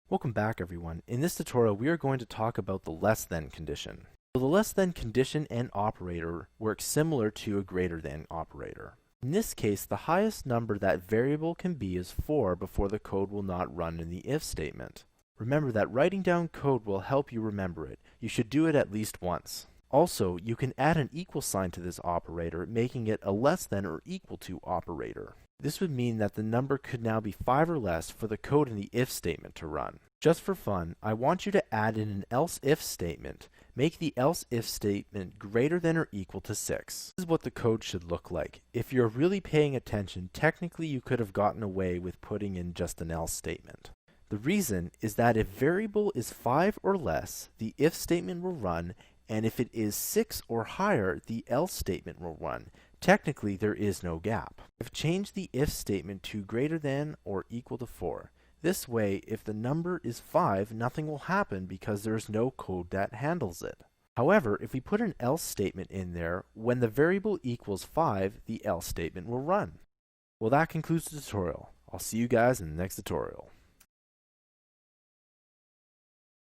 Welcome back, everyone. In this tutorial, we are going to talk about the less than condition. So the less than condition and operator works similar to a greater than operator. In this case, the highest number that variable can be is 4 before the code will not run in the if statement. Remember that writing down code will help you remember it. You should do it at least once. Also, you can add an equal sign to this operator, making it a less than or equal to operator. This would mean that the number could now be 5 or less for the code in the if statement to run. Just for fun, I want you to add in an else if statement. Make the else if statement greater than or equal to 6. This is what the code should look like. If you're really paying attention, technically you could have gotten away with putting in just an else statement. The reason is that if variable is 5 or less, the if statement will run, and if it is 6 or higher, the else statement will run. Technically, there is no gap. I've changed the if statement to greater than or equal to 4. This way, if the number is 5, nothing will happen because there is no code that handles it. However, if we put an else statement in there, when the variable equals 5, the else statement will run. Well, that concludes the tutorial. I'll see you guys in the next tutorial.